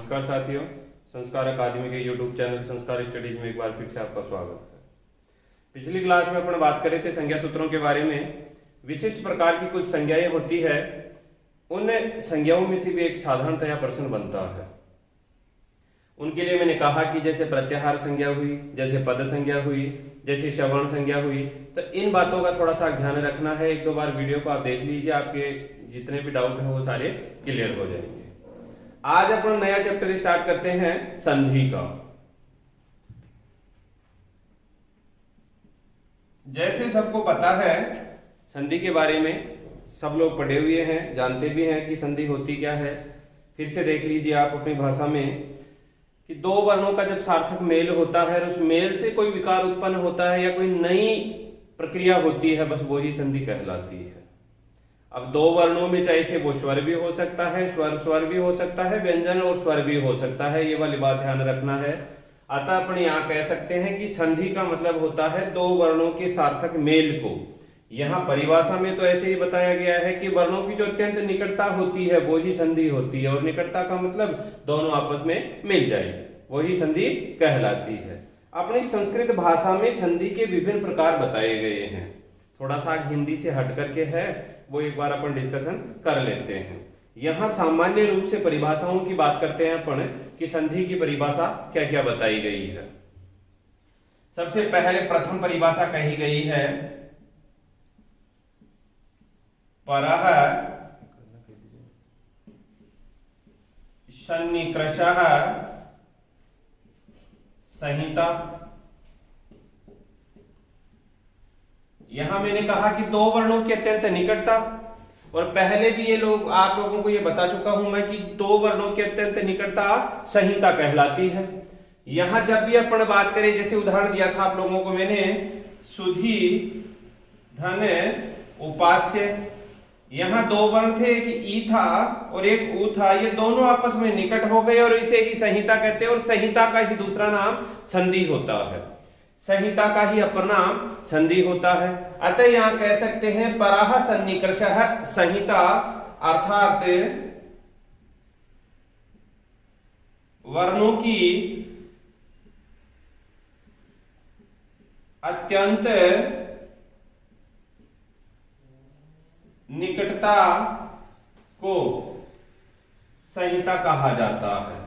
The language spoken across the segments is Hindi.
नमस्कार साथियों, संस्कार अकादमी के यूट्यूब चैनल संस्कार स्टडीज में एक बार फिर से आपका स्वागत है। पिछली क्लास में अपन बात करे थे संज्ञा सूत्रों के बारे में। विशिष्ट प्रकार की कुछ संज्ञाएं होती है, उन संज्ञाओं में से भी एक साधारणतया प्रश्न बनता है। उनके लिए मैंने कहा कि जैसे प्रत्याहार संज्ञा हुई, जैसे पद संज्ञा हुई, जैसे श्रवण संज्ञा हुई, तो इन बातों का थोड़ा सा ध्यान रखना है। एक दो बार वीडियो को आप देख लीजिए, आपके जितने भी डाउट हैं वो सारे क्लियर हो जाएंगे। आज अपन नया चैप्टर स्टार्ट करते हैं संधि का। जैसे सबको पता है संधि के बारे में, सब लोग पढ़े हुए हैं, जानते भी हैं कि संधि होती क्या है। फिर से देख लीजिए आप अपनी भाषा में कि दो वर्णों का जब सार्थक मेल होता है और उस मेल से कोई विकार उत्पन्न होता है या कोई नई प्रक्रिया होती है, बस वही संधि कहलाती है। अब दो वर्णों में चाहे से वो स्वर भी हो सकता है, स्वर भी हो सकता है, व्यंजन और स्वर भी हो सकता है, ये वाली बात ध्यान रखना है। अतः अपन यहाँ कह सकते हैं कि संधि का मतलब होता है दो वर्णों के सार्थक मेल को। यहाँ परिभाषा में तो ऐसे ही बताया गया है कि वर्णों की जो अत्यंत निकटता होती है वो ही संधि होती है, और निकटता का मतलब दोनों आपस में मिल जाए, वही संधि कहलाती है। अपनी संस्कृत भाषा में संधि के विभिन्न प्रकार बताए गए हैं। थोड़ा सा हिंदी से हट करके है, वो एक बार अपन डिस्कशन कर लेते हैं। यहां सामान्य रूप से परिभाषाओं की बात करते हैं अपन कि संधि की परिभाषा क्या क्या बताई गई है। सबसे पहले प्रथम परिभाषा कही गई है परः सन्निकृशः संहिता। यहां मैंने कहा कि दो वर्णों की अत्यंत निकटता, और पहले भी ये लोग आप लोगों को ये बता चुका हूं मैं कि दो वर्णों की अत्यंत निकटता संहिता कहलाती है। यहां जब भी अपन बात करें, जैसे उदाहरण दिया था आप लोगों को मैंने, सुधी धन उपास्य, यहां दो वर्ण थे, एक ई था और एक ऊ था, ये दोनों आपस में निकट हो गए और इसे ही संहिता कहते हैं। और संहिता का ही दूसरा नाम संधि होता है, संहिता का ही अपर नाम संधि होता है। अतः यहां कह सकते हैं परः सन्निकृशः संहिता, अर्थात वर्णों की अत्यंत निकटता को संहिता कहा जाता है,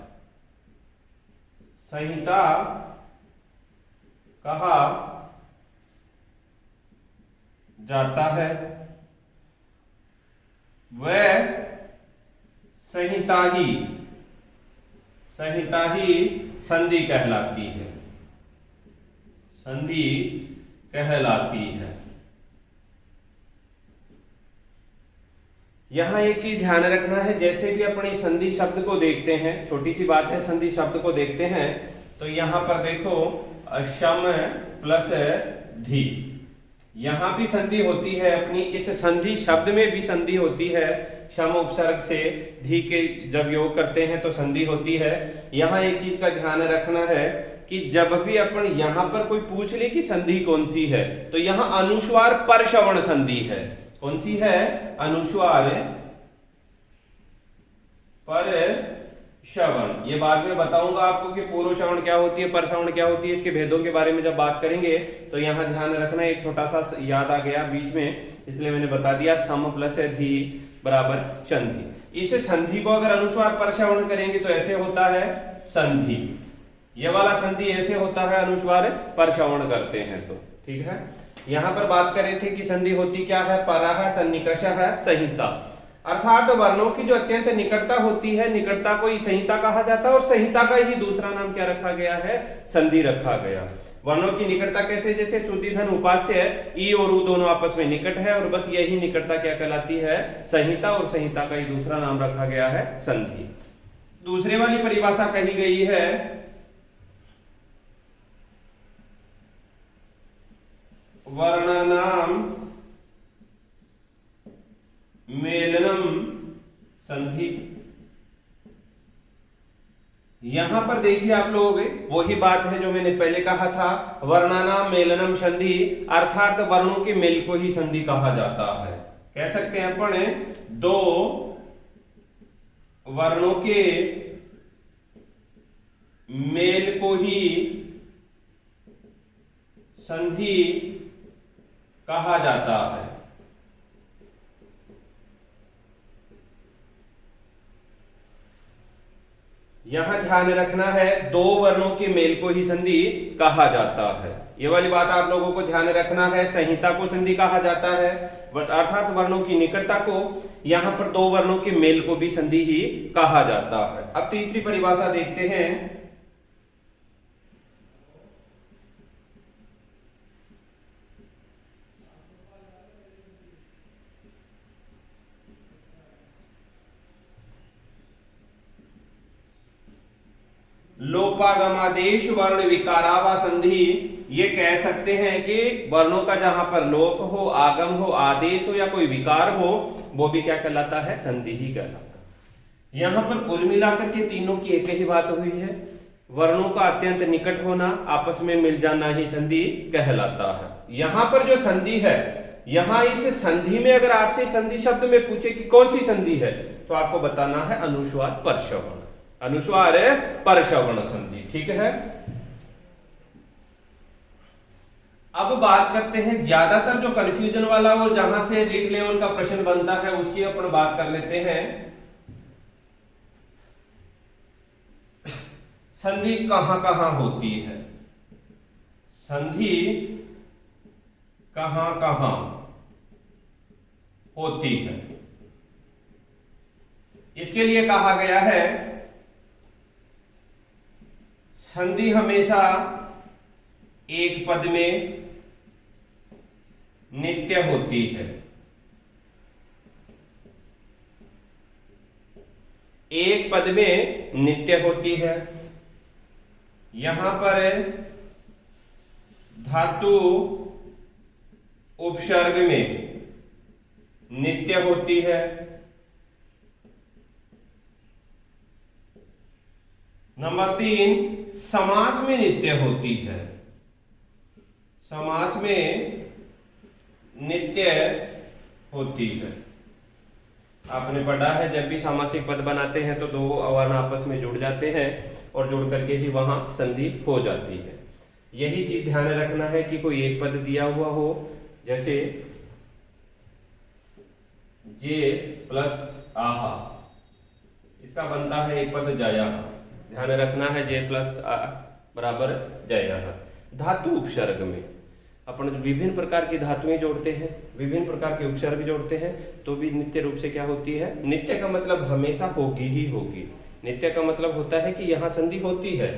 संहिता कहा जाता है। वह संहिता ही संधि कहलाती है, संधि कहलाती है। यहां एक चीज ध्यान रखना है, जैसे भी अपनी संधि शब्द को देखते हैं, छोटी सी बात है, संधि शब्द को देखते हैं तो यहां पर देखो शम प्लस धी, यहां भी संधि होती है अपनी, इस संधि शब्द में भी संधि होती है। शम उपसर्ग से धी के जब योग करते हैं तो संधि होती है। यहां एक चीज का ध्यान रखना है कि जब भी अपन यहां पर कोई पूछ ले कि संधि कौन सी है, तो यहां अनुस्वार पर श्रवण संधि है। कौन सी है? अनुस्वार पर श्रवण। ये बाद में बताऊंगा आपको कि पूर्व श्रवण क्या होती है, पर श्रवण क्या होती है, इसके भेदों के बारे में जब बात करेंगे तो यहां ध्यान रखना। एक छोटा सा याद आ गया बीच में, इसलिए मैंने बता दिया, सम प्लस धी बराबर संधि। इस संधि को अगर अनुस्वार पर श्रवण करेंगे तो ऐसे होता है संधि, ये वाला संधि ऐसे होता है अनुस्वार पर श्रवण करते हैं तो, ठीक है। यहां पर बात कर रहे थे कि संधि होती क्या है, परः सन्निकृशः संहिता, अर्थात वर्णों की जो अत्यंत निकटता होती है, निकटता को ही संहिता कहा जाता है, और संहिता का ही दूसरा नाम क्या रखा गया है, संधि रखा गया। वर्णों की निकटता कैसे, जैसे शुद्धि धन उपास्य है, ई और ऊ दोनों आपस में निकट है, और बस यही निकटता क्या कहलाती है, संहिता, और संहिता का ही दूसरा नाम रखा गया है संधि। दूसरे वाली परिभाषा कही गई है वर्णनाम मेलनम संधि। यहां पर देखिए आप लोग, वही बात है जो मैंने पहले कहा था, वर्णानाम मेलनम संधि, अर्थात वर्णों के मेल को ही संधि कहा जाता है। कह सकते हैं अपन दो वर्णों के मेल को ही संधि कहा जाता है। यहां ध्यान रखना है, दो वर्णों के मेल को ही संधि कहा जाता है। ये वाली बात आप लोगों को ध्यान रखना है। संहिता को संधि कहा जाता है, अर्थात वर्णों की निकटता को। यहां पर दो वर्णों के मेल को भी संधि ही कहा जाता है। अब तीसरी परिभाषा देखते हैं। लोपागमादेश वर्ण विकारावा संधि, ये कह सकते हैं कि वर्णों का जहां पर लोप हो, आगम हो, आदेश हो या कोई विकार हो, वो भी क्या कहलाता है? संधि ही कहलाता है। यहां पर कुल मिलाकर के तीनों की एक ही बात हुई है। वर्णों का अत्यंत निकट होना, आपस में मिल जाना ही संधि कहलाता है। यहां पर जो संधि है, यहां इस संधि में अगर आपसे संधि शब्द में पूछे कि कौन सी संधि है, तो आपको बताना है अनुस्वार परश्रवण, अनुस्वार परश्रवण संधि। ठीक है। अब बात करते हैं ज्यादातर जो कंफ्यूजन वाला और जहां से रीट लेवल का प्रश्न बनता है, उसकी अपन बात कर लेते हैं। संधि कहां कहां होती है? संधि कहां कहां होती है? इसके लिए कहा गया है संधि हमेशा एक पद में नित्य होती है। एक पद में नित्य होती है। यहां पर धातु उपसर्ग में नित्य होती है। नंबर 3, समास में नित्य होती है। समास में नित्य होती है। आपने पढ़ा है जब भी सामासिक पद बनाते हैं तो दो अवर्ण आपस में जुड़ जाते हैं और जुड़ करके ही वहां संधि हो जाती है। यही चीज ध्यान रखना है कि कोई एक पद दिया हुआ हो, जैसे जे प्लस आहा, इसका बनता है एक पद जया। ध्यान रखना है जे प्लस आ बराबर जया। धातु उपसर्ग में अपन विभिन्न प्रकार की धातुएं जोड़ते हैं, विभिन्न प्रकार के उपसर्ग जोड़ते हैं, तो भी नित्य रूप से क्या होती है? नित्य का मतलब हमेशा होगी ही होगी। नित्य का मतलब होता है कि यहाँ संधि होती है।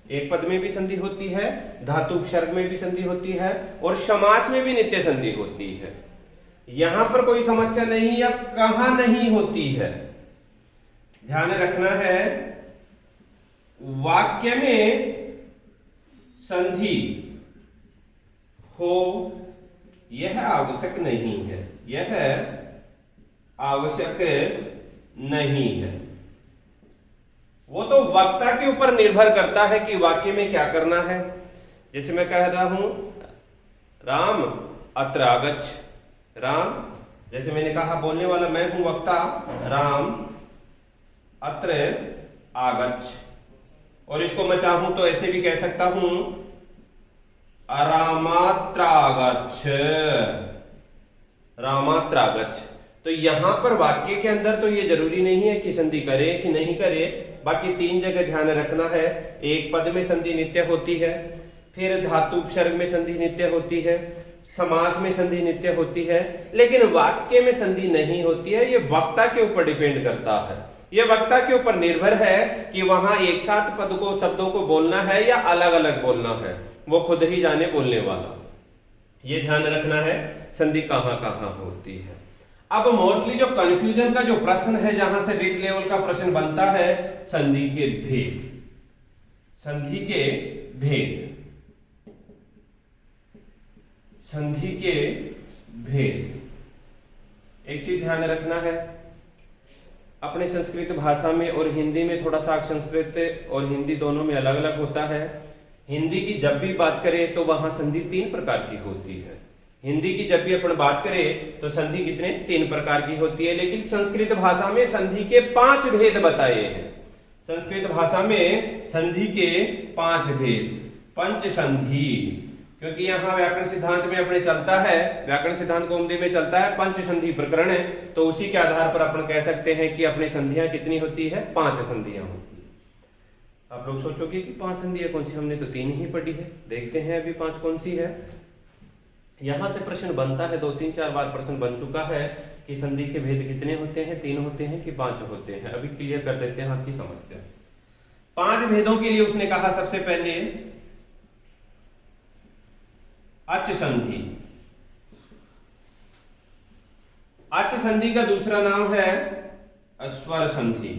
एक पद में भी संधि होती है, धातु उपसर्ग में भी संधि होती है और समास में भी नित्य संधि होती है। यहां पर कोई समस्या नहीं है। अब कहां नहीं होती है ध्यान रखना है। वाक्य में संधि हो यह आवश्यक नहीं है, यह आवश्यक नहीं है। वो तो वक्ता के ऊपर निर्भर करता है कि वाक्य में क्या करना है। जैसे मैं कहता हूं राम अत्र आगच्छ, राम, जैसे मैंने कहा बोलने वाला मैं हूं वक्ता, राम अत्र आगच्छ, और इसको मैं चाहूं तो ऐसे भी कह सकता हूं रामात्रागच्छ, रामात्रागच्छ। तो यहां पर वाक्य के अंदर तो ये जरूरी नहीं है कि संधि करे कि नहीं करे, बाकी तीन जगह ध्यान रखना है। एक पद में संधि नित्य होती है, फिर धातु उपसर्ग में संधि नित्य होती है, समास में संधि नित्य होती है, लेकिन वाक्य में संधि नहीं होती है। ये वक्ता के ऊपर डिपेंड करता है। ये वक्ता के ऊपर निर्भर है कि वहां एक साथ पद को, शब्दों को बोलना है या अलग अलग बोलना है, वो खुद ही जाने बोलने वाला। ये ध्यान रखना है संधि कहां कहां होती है। अब मोस्टली जो कंफ्यूजन का जो प्रश्न है, जहां से रीट लेवल का प्रश्न बनता है, संधि के भेद, संधि के भेद, संधि के भेद। एक चीज ध्यान रखना है, अपने संस्कृत भाषा में और हिंदी में थोड़ा सा संस्कृत और हिंदी दोनों में अलग अलग होता है। हिंदी की जब भी बात करें तो वहां संधि 3 प्रकार की होती है। हिंदी की जब भी अपन बात करें तो संधि कितने 3 प्रकार की होती है, लेकिन संस्कृत भाषा में संधि के 5 भेद बताए हैं। संस्कृत भाषा में संधि के 5 भेद। पंच संधि, क्योंकि यहाँ व्याकरण सिद्धांत में अपने चलता है, व्याकरण सिद्धांत कौमुदी में चलता है पंच संधि प्रकरण है, तो उसी के आधार पर अपन कह सकते हैं कि अपने संधियां कितनी होती है, 5 संधियां होती है। आप लोग सोचोगे कि 5 संधियां कौन सी, हमने तो 3 ही पढ़ी है। देखते हैं अभी 5 कौन सी है। यहां से प्रश्न बनता है, 2-3-4 बार प्रश्न बन चुका है कि संधि के भेद कितने होते हैं, 3 होते हैं कि 5 होते हैं। अभी क्लियर कर देते हैं आपकी समस्या। 5 भेदों के लिए उसने कहा सबसे पहले अच संधि। अच संधि का दूसरा नाम है स्वर संधि।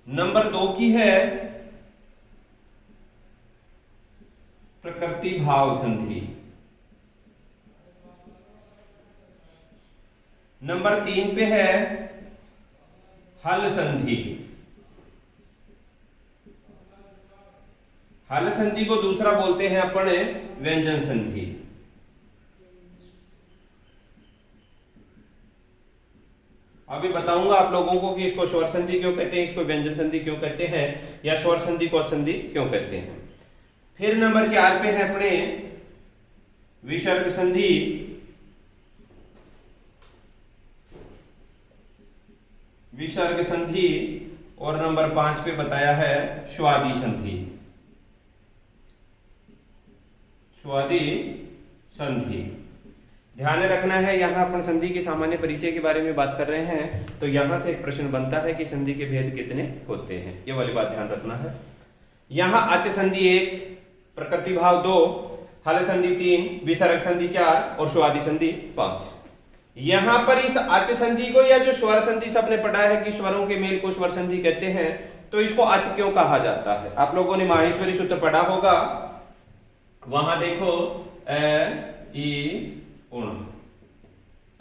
नंबर 2 की है प्रकृति भाव संधि। नंबर 3 पे है हल संधि। हल संधि को दूसरा बोलते हैं अपन व्यंजन संधि। अभी बताऊंगा आप लोगों को कि इसको स्वर संधि क्यों कहते हैं, इसको व्यंजन संधि क्यों कहते हैं, या स्वर संधि को संधि क्यों कहते हैं। फिर नंबर 4 पे है अपने विसर्ग संधि। विसर्ग संधि, और नंबर 5 पे बताया है स्वादि संधि। स्वादि संधि ध्यान रखना है। यहां अपन संधि के सामान्य परिचय के बारे में बात कर रहे हैं, तो यहां से एक प्रश्न बनता है कि संधि के भेद कितने होते हैं, ये वाली बात ध्यान रखना है। यहां अच संधि 1, प्रकृति भाव 2, हल संधि 3, विसर्ग संधि 4 और स्वादि संधि 5। यहां पर इस अच संधि को, या जो स्वर संधि सबने पढ़ा है कि स्वरों के मेल को स्वर संधि कहते हैं, तो इसको अच क्यों कहा जाता है। आप लोगों ने माहेश्वरी सूत्र पढ़ा होगा, वहां देखो ई उण,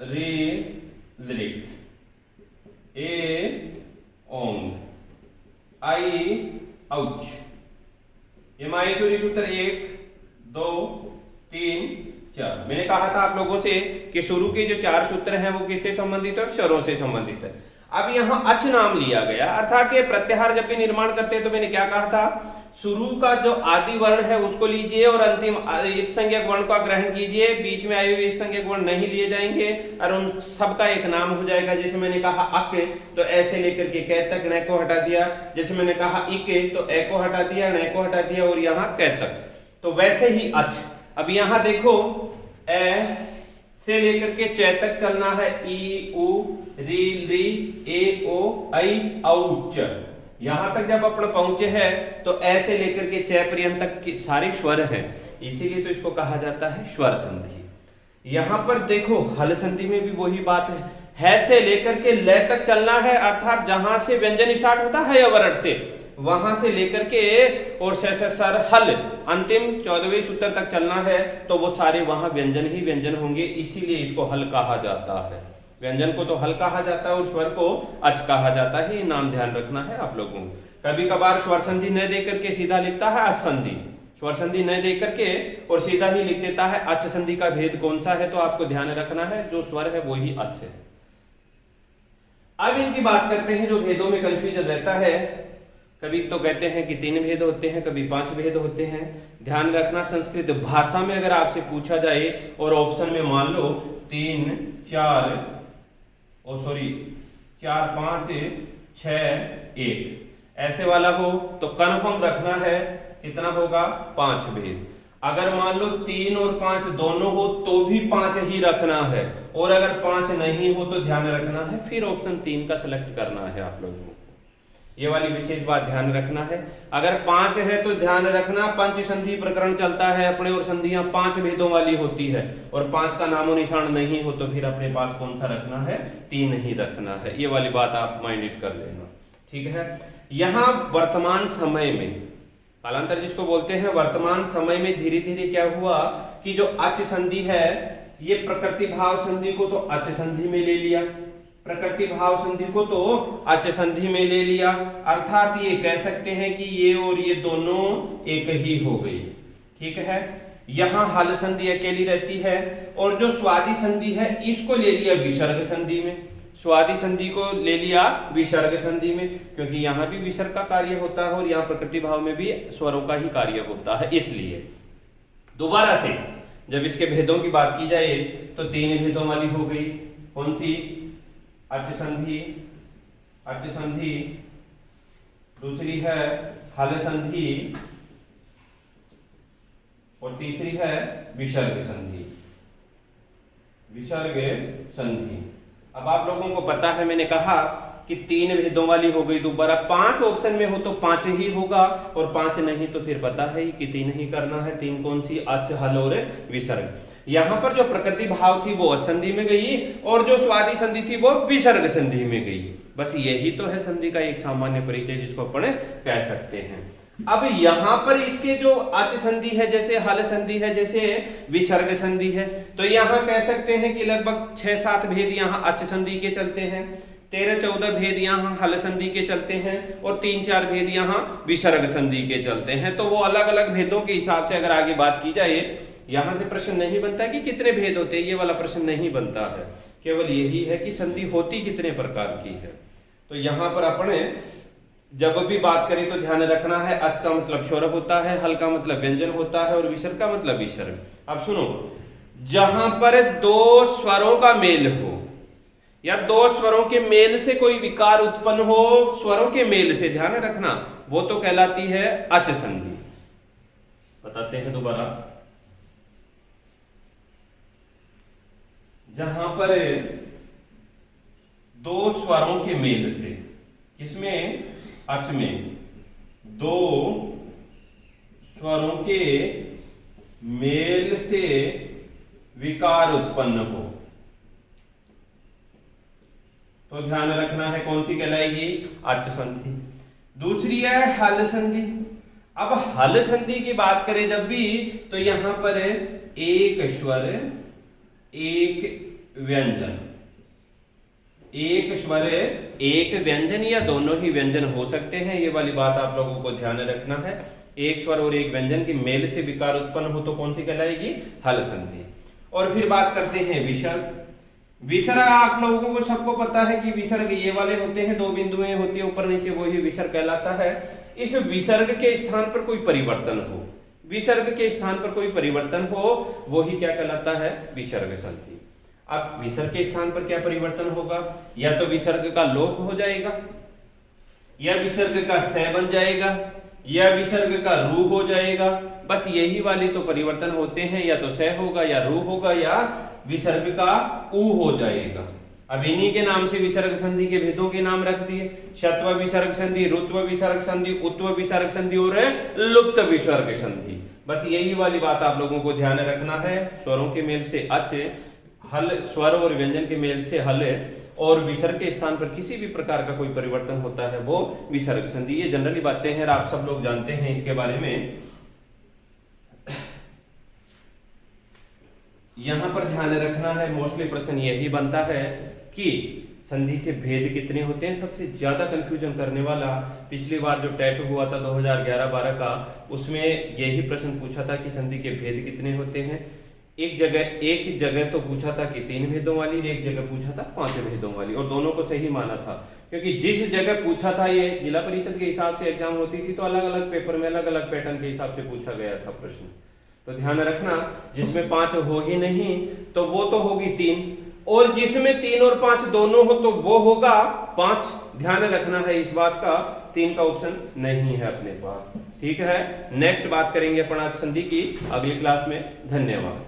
री लिक, ए ओंग, आई औच। ये माहेश्वरी सूत्र 1, 2, 3, 4। मैंने कहा था आप लोगों से कि शुरू के जो 4 सूत्र हैं वो किससे संबंधित है, स्वरों से संबंधित है। अब यहाँ अच नाम लिया गया, अर्थात ये प्रत्याहार जब भी निर्माण करते हैं तो मैंने क्या कहा था, शुरू का जो आदि वर्ण है उसको लीजिए और अंतिम इत संज्ञक वर्ण का ग्रहण कीजिए, बीच में आए हुए इत संज्ञक वर्ण नहीं लिए जाएंगे और उन सबका एक नाम हो जाएगा। जैसे मैंने कहा अक, तो ऐसे लेकर के कै तक, न को हटा दिया। जैसे मैंने कहा इके, तो ए को हटा दिया, न को हटा दिया, और यहाँ कै तक। तो वैसे ही अच। अब यहाँ देखो ए से लेकर के च तक चलना है, ई उ री री ए ओ आई औच। यहां तक जब अपन पहुंचे हैं तो ऐसे लेकर के च पर्यंत तक की सारी स्वर हैं, इसीलिए तो इसको कहा जाता है स्वर संधि। यहां पर देखो हल संधि में भी वही बात है से लेकर के ल तक चलना है, अर्थात जहां से व्यंजन स्टार्ट होता है अवरण से, वहां से लेकर के और सर हल अंतिम 14वें सूत्र तक चलना है, तो वो सारे वहां व्यंजन ही व्यंजन होंगे, इसीलिए इसको हल कहा जाता है। व्यंजन को तो हल कहा जाता है और स्वर को अच कहा जाता है। ये नाम ध्यान रखना है आप लोगों को। कभी कभार स्वर संधि न दे करके सीधा लिखता है अच संधि, स्वर संधि न दे करके और सीधा ही लिख देता है अच संधि का भेद कौन सा है, तो आपको ध्यान रखना है जो स्वर है वो ही अच है। अब इनकी बात करते हैं जो भेदों में कंफ्यूजन रहता है। कभी तो कहते हैं कि 3 भेद होते हैं, कभी 5 भेद होते हैं। ध्यान रखना, संस्कृत भाषा में अगर आपसे पूछा जाए और ऑप्शन में मान लो 3, 4 4, 5, 6, 1 ऐसे वाला हो तो कन्फर्म रखना है कितना होगा, 5 भेद। अगर मान लो 3 और 5 दोनों हो तो भी 5 ही रखना है, और अगर 5 नहीं हो तो ध्यान रखना है फिर ऑप्शन 3 का सिलेक्ट करना है आप लोगों को। ये वाली विशेष बात ध्यान रखना है। अगर 5 है तो ध्यान रखना पंच संधि प्रकरण चलता है अपने, और संधियां 5 भेदों वाली होती है, और 5 का नामो निशान नहीं हो तो फिर अपने पास कौन सा रखना है, 3 ही रखना है। ये वाली बात आप माइंडेड कर लेना, ठीक है। यहाँ वर्तमान समय में, कालांतर जिसको बोलते हैं, वर्तमान समय में धीरे धीरे क्या हुआ कि जो अच संधि है ये प्रकृति भाव संधि को तो अच संधि में ले लिया, प्रकृति भाव संधि को तो अच संधि में ले लिया, अर्थात ये कह सकते हैं कि ये और ये दोनों एक ही हो गई, ठीक है। यहां हल संधि अकेली रहती है, और जो स्वादि संधि है इसको ले लिया विसर्ग संधि में। स्वादि संधि को ले लिया विसर्ग संधि में, क्योंकि यहाँ भी विसर्ग का कार्य होता है और यहाँ प्रकृति भाव में भी स्वरों का ही कार्य होता है। इसलिए दोबारा से जब इसके भेदों की बात की जाए तो 3 भेदों वाली हो गई। कौन सी? अच संधि, अच संधि, दूसरी है हल संधि और तीसरी है विसर्ग संधि, विसर्ग संधि। अब आप लोगों को पता है, मैंने कहा कि 3 भेदों वाली हो गई दोबारा। 5 ऑप्शन में हो तो 5 ही होगा और 5 नहीं तो फिर पता है कि 3 ही करना है। 3 कौन सी? अच, हल और विसर्ग। यहाँ पर जो प्रकृति भाव थी वो संधि में गई और जो स्वादि संधि थी वो विसर्ग संधि में गई। बस यही तो है संधि का एक सामान्य परिचय जिसको अपन कह सकते हैं। अब यहाँ पर इसके जो अच संधि है, जैसे हल संधि है, जैसे विसर्ग संधि है, तो यहाँ कह सकते हैं कि लगभग 6-7 भेद यहाँ अच संधि के चलते हैं, 13-14 भेद यहाँ हल संधि के चलते हैं और 3-4 भेद यहाँ विसर्ग संधि के चलते हैं। तो वो अलग अलग भेदों के हिसाब से अगर आगे बात की जाए, यहाँ से प्रश्न नहीं बनता कि कितने भेद होते हैं, ये वाला प्रश्न नहीं बनता है। केवल यही है कि संधि होती कितने प्रकार की है। तो यहाँ पर अपने जब भी बात करें तो ध्यान रखना है, अच का मतलब स्वर होता है, हल का मतलब व्यंजन होता है और विसर्ग का मतलब विसर्ग। अब सुनो, जहां पर 2 स्वरों का मेल हो या 2 स्वरों के मेल से कोई विकार उत्पन्न हो, स्वरों के मेल से, ध्यान रखना, वो तो कहलाती है अच संधि। बताते हैं दोबारा। जहां पर 2 स्वरों के मेल से, किसमें? अच में 2 स्वरों के मेल से विकार उत्पन्न हो तो ध्यान रखना है कौन सी कहलाएगी? अच संधि। दूसरी है हल संधि। अब हल संधि की बात करें जब भी, तो यहां पर एक स्वर एक व्यंजन, एक स्वर एक व्यंजन या दोनों ही व्यंजन हो सकते हैं। ये वाली बात आप लोगों को ध्यान रखना है। एक स्वर और एक व्यंजन के मेल से विकार उत्पन्न हो तो कौन सी कहलाएगी? हल संधि। और फिर बात करते हैं विसर्ग। विसर्ग आप लोगों को सबको पता है कि विसर्ग ये वाले होते हैं, 2 बिंदुएं होती है ऊपर नीचे, वो ही विसर्ग कहलाता है। इस विसर्ग के स्थान पर कोई परिवर्तन हो, विसर्ग के स्थान पर कोई परिवर्तन हो, वो ही क्या कहलाता है? विसर्ग संधि। अब विसर्ग के स्थान पर क्या परिवर्तन होगा? या तो विसर्ग का लोप हो जाएगा, या विसर्ग का स बन जाएगा, या विसर्ग का रू हो जाएगा। बस यही वाली तो परिवर्तन होते हैं, या तो स होगा या रू होगा या विसर्ग का ऊ हो जाएगा। अब इन्हीं के नाम से विसर्ग संधि के भेदों के नाम रख दिए, शत्व विसर्ग संधि, रुत्व विसर्ग संधि, उत्व विसर्ग संधि और लुप्त विसर्ग संधि। बस यही वाली बात आप लोगों को ध्यान रखना है। स्वरों के मेल से अच, हल, स्वर और व्यंजन के मेल से हल और विसर्ग के स्थान पर किसी भी प्रकार का कोई परिवर्तन होता है वो विसर्ग संधि। ये जनरली बातें हैं, आप सब लोग जानते हैं इसके बारे में। यहां पर ध्यान रखना है, मोस्टली प्रश्न यही बनता है कि संधि के भेद कितने होते हैं। सबसे ज्यादा कंफ्यूजन करने वाला, पिछली बार जो टेट हुआ था 2011-12 का, उसमें यही प्रश्न पूछा था कि संधि के भेद कितने होते हैं। एक जगह तो पूछा था कि 3 भेदों वाली, एक जगह पूछा था 5 भेदों वाली, और दोनों को सही माना था। क्योंकि जिस जगह पूछा था, ये जिला परिषद के हिसाब से एग्जाम होती थी, तो अलग अलग पेपर में अलग अलग पैटर्न के हिसाब से पूछा गया था प्रश्न। तो ध्यान रखना, जिसमें 5 हो ही नहीं तो वो तो होगी 3, और जिसमें 3 और 5 दोनों हो तो वो होगा 5। ध्यान रखना है इस बात का, 3 का ऑप्शन नहीं है अपने पास। ठीक है, नेक्स्ट बात करेंगे अपन आज संधि की अगली क्लास में। धन्यवाद।